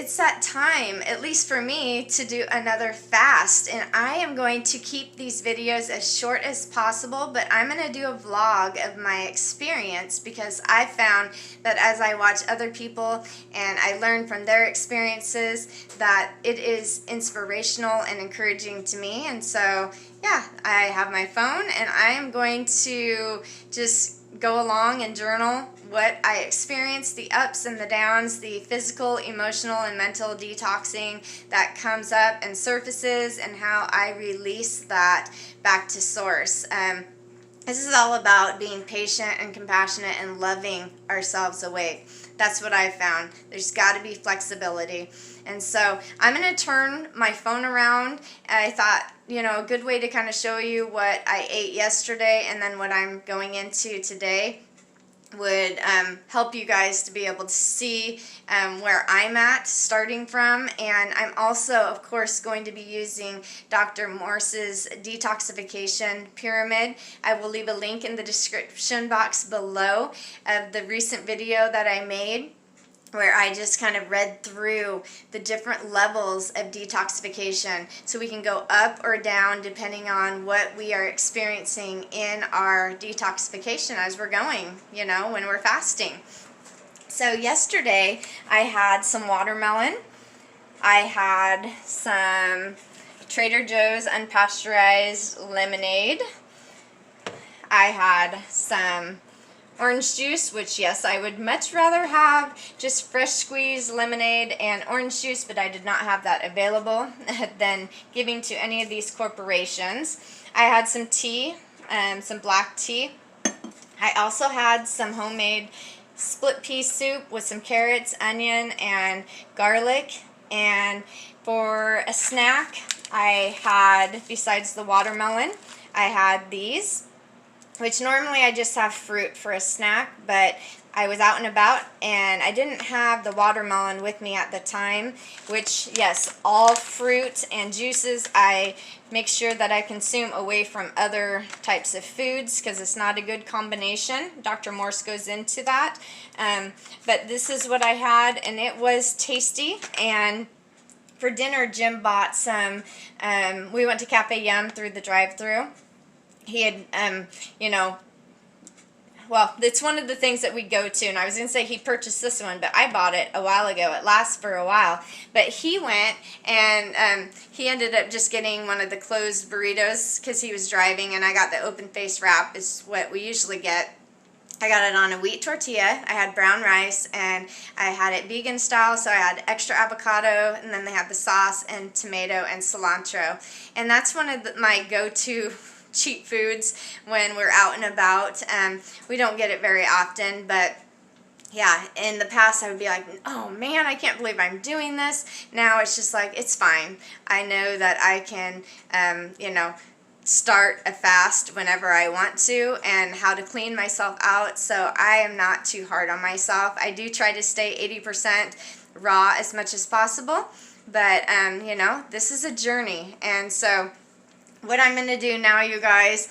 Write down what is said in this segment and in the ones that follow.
it's that time, at least for me, to do another fast. And I am going to keep these videos as short as possible, but I'm going to do a vlog of my experience, because I found that as I watch other people and I learn from their experiences, that it is inspirational and encouraging to me. And so, yeah, I have my phone and I am going to just go along and journal what I experienced, the ups and the downs, the physical, emotional, and mental detoxing that comes up and surfaces, and how I release that back to source. This is all about being patient and compassionate and loving ourselves awake. That's what I found. There's got to be flexibility. And so I'm going to turn my phone around. I thought, a good way to kind of show you what I ate yesterday and then what I'm going into today would help you guys to be able to see where I'm at starting from. And I'm also, of course, going to be using Dr. Morse's Detoxification Pyramid. I will leave a link in the description box below of the recent video that I made, where I just kind of read through the different levels of detoxification, so we can go up or down depending on what we are experiencing in our detoxification as we're going, when we're fasting. So yesterday I had some watermelon. I had some Trader Joe's unpasteurized lemonade. I had some orange juice, which, yes, I would much rather have just fresh squeezed lemonade and orange juice, but I did not have that available than giving to any of these corporations. I had some tea, some black tea. I also had some homemade split pea soup with some carrots, onion, and garlic. And for a snack, I had, besides the watermelon, I had these, which normally I just have fruit for a snack, but I was out and about and I didn't have the watermelon with me at the time, which, yes, all fruit and juices I make sure that I consume away from other types of foods, because it's not a good combination. Dr. Morse goes into that. But this is what I had, and it was tasty. And for dinner, Jim bought some, we went to Cafe Yum through the drive-thru. He had, well, it's one of the things that we go to, and I was going to say he purchased this one, but I bought it a while ago. It lasts for a while. But he went, and he ended up just getting one of the closed burritos because he was driving, and I got the open-face wrap, is what we usually get. I got it on a wheat tortilla. I had brown rice, and I had it vegan style, so I had extra avocado, and then they had the sauce and tomato and cilantro. And that's one of my go-to cheap foods when we're out and about. We don't get it very often, but yeah, in the past I would be like, oh man, I can't believe I'm doing this. Now it's just like, it's fine. I know that I can, start a fast whenever I want to, and how to clean myself out, so I am not too hard on myself. I do try to stay 80% raw as much as possible, but this is a journey. And so what I'm going to do now, you guys,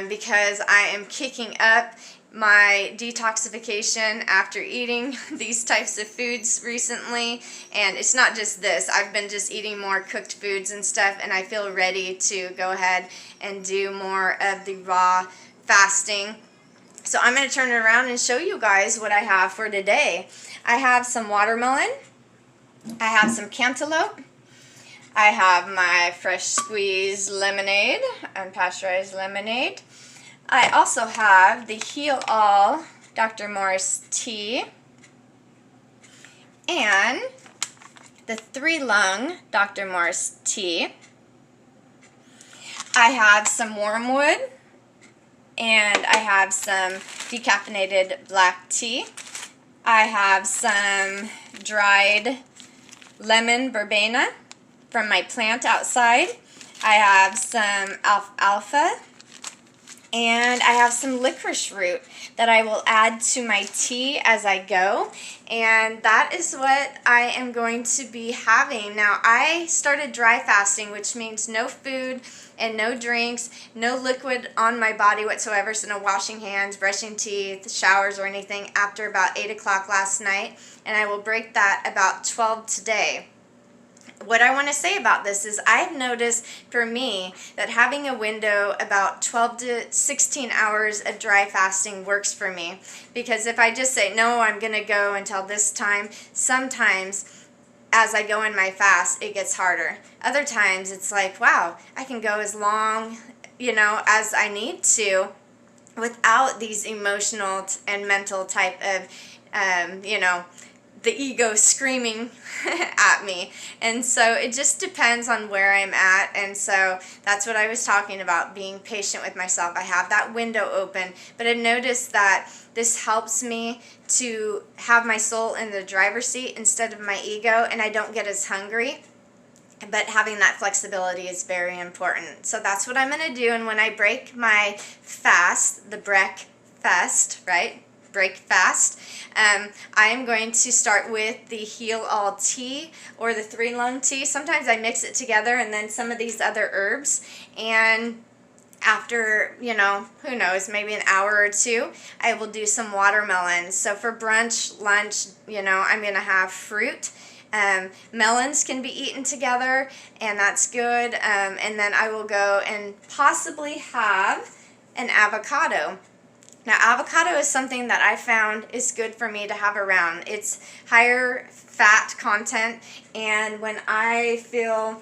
because I am kicking up my detoxification after eating these types of foods recently, and it's not just this, I've been just eating more cooked foods and stuff, and I feel ready to go ahead and do more of the raw fasting. So I'm going to turn it around and show you guys what I have for today. I have some watermelon, I have some cantaloupe, I have my fresh squeezed lemonade, unpasteurized lemonade. I also have the Heal All Dr. Morse tea and the 3-lung Dr. Morse tea. I have some wormwood, and I have some decaffeinated black tea. I have some dried lemon verbena from my plant outside. I have some alfalfa, and I have some licorice root. that I will add to my tea as I go, and that is what I am going to be having. Now, I started dry fasting, which means no food and no drinks, no liquid on my body whatsoever, so no washing hands, brushing teeth, showers, or anything after about 8 o'clock last night, and I will break that about 12 today. What I want to say about this is I've noticed for me that having a window about 12 to 16 hours of dry fasting works for me, because if I just say, no, I'm going to go until this time, sometimes as I go in my fast, it gets harder. Other times it's like, wow, I can go as long, as I need to without these emotional and mental type of, the ego screaming at me. And so it just depends on where I'm at. And so that's what I was talking about, being patient with myself. I have that window open, but I've noticed that this helps me to have my soul in the driver's seat instead of my ego, and I don't get as hungry. But having that flexibility is very important. So that's what I'm going to do. And when I break my fast, the break fast, right? Break fast. I am going to start with the Heal All tea or the 3-lung tea. Sometimes I mix it together and then some of these other herbs. And after, who knows, maybe an hour or two, I will do some watermelons. So for brunch, lunch, I'm going to have fruit. Melons can be eaten together, and that's good. And then I will go and possibly have an avocado. Now, avocado is something that I found is good for me to have around. It's higher fat content, and when I feel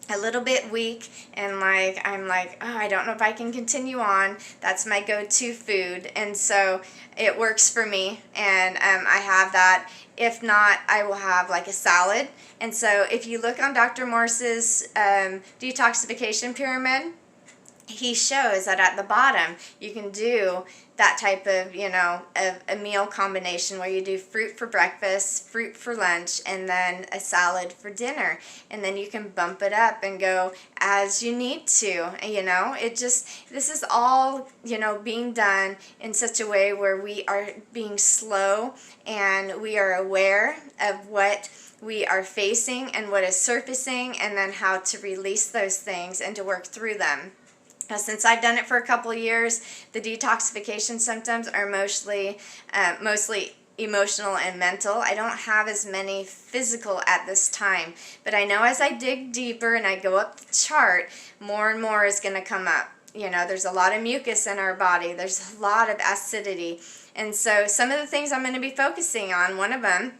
a little bit weak and I'm like, oh, I don't know if I can continue on, that's my go-to food, and so it works for me, and I have that. If not, I will have like a salad. And so if you look on Dr. Morse's Detoxification Pyramid, he shows that at the bottom you can do that type of, a meal combination where you do fruit for breakfast, fruit for lunch, and then a salad for dinner. And then you can bump it up and go as you need to, this is all, being done in such a way where we are being slow and we are aware of what we are facing and what is surfacing, and then how to release those things and to work through them. Now, since I've done it for a couple of years, the detoxification symptoms are mostly emotional and mental. I don't have as many physical at this time, but I know as I dig deeper and I go up the chart, more and more is going to come up. There's a lot of mucus in our body. There's a lot of acidity. And so some of the things I'm going to be focusing on, one of them,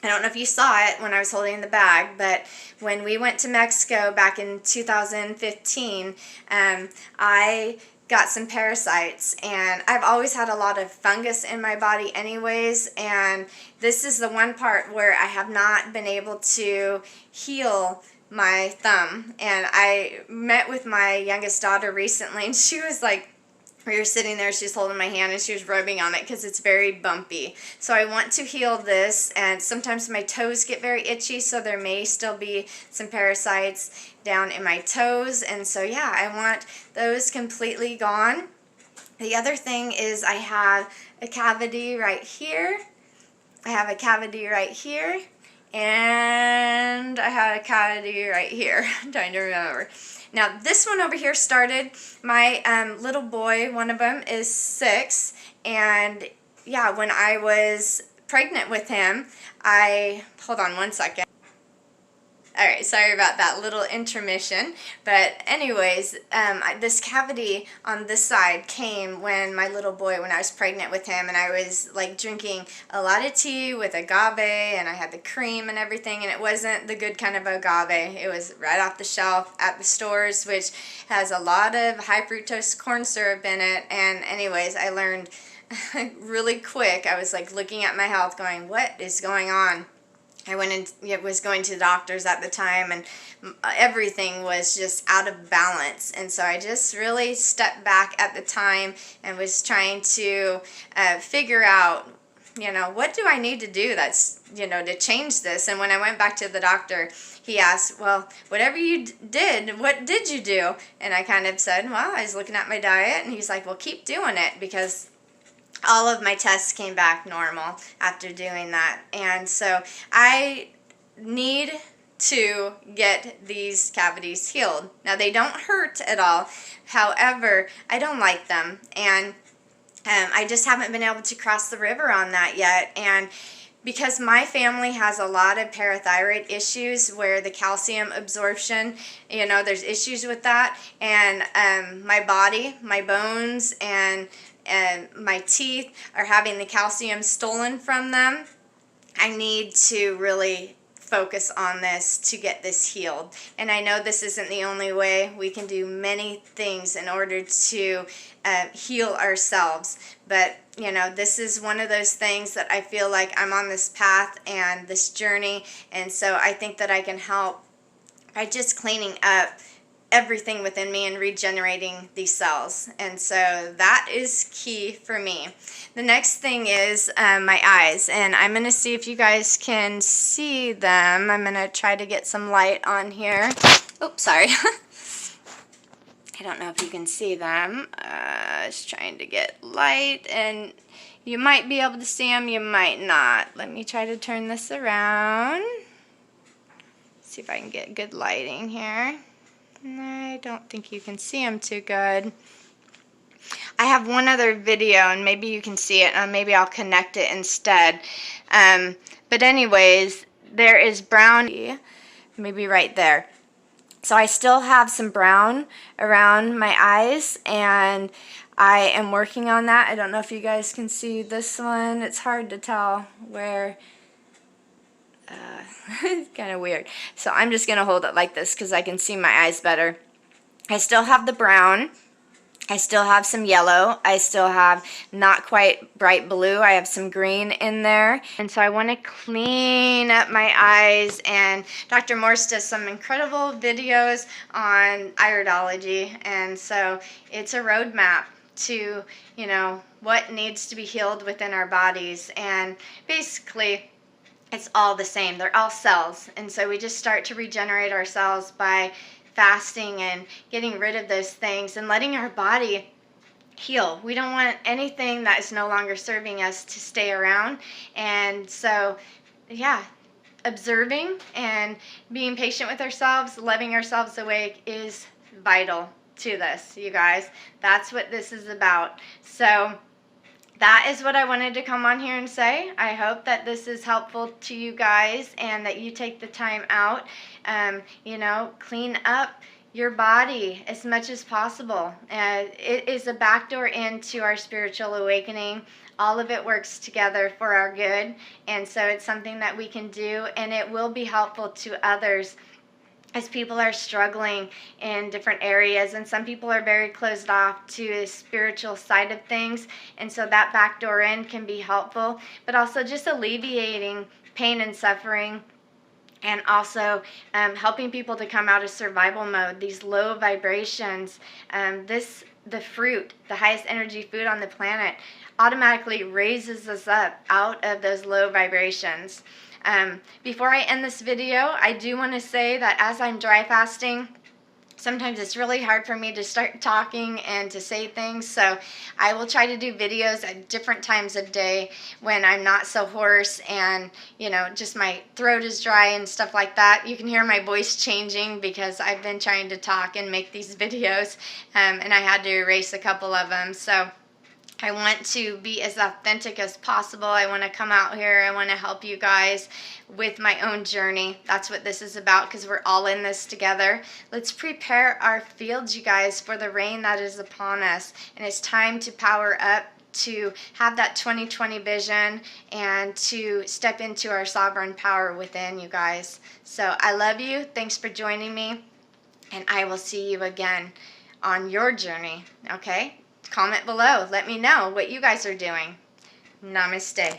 I don't know if you saw it when I was holding the bag, but when we went to Mexico back in 2015, I got some parasites, and I've always had a lot of fungus in my body anyways, and this is the one part where I have not been able to heal my thumb. And I met with my youngest daughter recently, and she was like, we were sitting there, she was holding my hand and she was rubbing on it because it's very bumpy. So I want to heal this, and sometimes my toes get very itchy, so there may still be some parasites down in my toes. And so yeah, I want those completely gone. The other thing is I have a cavity right here. I have a cavity right here. And I had a cavity right here. I'm trying to remember. Now, this one over here started, my little boy, one of them, is 6, and yeah, when I was pregnant with him, hold on one second. Alright, sorry about that little intermission, but anyways, this cavity on this side came when my little boy, when I was pregnant with him, and I was like drinking a lot of tea with agave, and I had the cream and everything, and it wasn't the good kind of agave. It was right off the shelf at the stores, which has a lot of high fructose corn syrup in it. And anyways, I learned really quick. I was like looking at my health going, what is going on? I was going to the doctors at the time, and everything was just out of balance. And so I just really stepped back at the time and was trying to figure out, what do I need to do that's, to change this. And when I went back to the doctor, he asked, well, whatever you did, what did you do? And I kind of said, well, I was looking at my diet. And he's like, well, keep doing it, because all of my tests came back normal after doing that. And so I need to get these cavities healed. Now, they don't hurt at all. However, I don't like them, and I just haven't been able to cross the river on that yet. And because my family has a lot of parathyroid issues where the calcium absorption, you know, there's issues with that. And my body, my bones, and my teeth are having the calcium stolen from them. I need to really focus on this to get this healed. And I know this isn't the only way. We can do many things in order to heal ourselves. But, you know, this is one of those things that I feel like I'm on this path and this journey. And so I think that I can help by just cleaning up everything within me and regenerating these cells. And so that is key for me. The next thing is my eyes, and I'm going to see if you guys can see them. I'm going to try to get some light on here. Oops, sorry. I don't know if you can see them. Just trying to get light, and you might be able to see them, you might not. Let me try to turn this around. See if I can get good lighting here. I don't think you can see them too good. I have one other video, and maybe you can see it, and maybe I'll connect it instead. But anyways, there is brown, maybe right there. So I still have some brown around my eyes, and I am working on that. I don't know if you guys can see this one. It's hard to tell where. It's kind of weird. So I'm just going to hold it like this because I can see my eyes better. I still have the brown. I still have some yellow. I still have not quite bright blue. I have some green in there. And so I want to clean up my eyes. And Dr. Morse does some incredible videos on Iridology. And so it's a roadmap to, you know, what needs to be healed within our bodies. And basically, it's all the same. They're all cells. And so we just start to regenerate ourselves by fasting and getting rid of those things and letting our body heal. We don't want anything that is no longer serving us to stay around. And so, yeah, observing and being patient with ourselves, loving ourselves awake is vital to this, you guys. That's what this is about. So that is what I wanted to come on here and say. I hope that this is helpful to you guys and that you take the time out, you know, clean up your body as much as possible. It is a backdoor into our spiritual awakening. All of it works together for our good, and so it's something that we can do, and it will be helpful to others as people are struggling in different areas, and some people are very closed off to the spiritual side of things, and so that backdoor in can be helpful, but also just alleviating pain and suffering, and also helping people to come out of survival mode, these low vibrations. The fruit, the highest energy food on the planet, automatically raises us up out of those low vibrations. Before I end this video, I do want to say that as I'm dry fasting, sometimes it's really hard for me to start talking and to say things, so I will try to do videos at different times of day when I'm not so hoarse and, you know, just my throat is dry and stuff like that. You can hear my voice changing because I've been trying to talk and make these videos, and I had to erase a couple of them. So I want to be as authentic as possible. I want to come out here. I want to help you guys with my own journey. That's what this is about, because we're all in this together. Let's prepare our fields, you guys, for the rain that is upon us. And it's time to power up, to have that 2020 vision, and to step into our sovereign power within, you guys. So I love you. Thanks for joining me. And I will see you again on your journey, okay? Comment below. Let me know what you guys are doing. Namaste.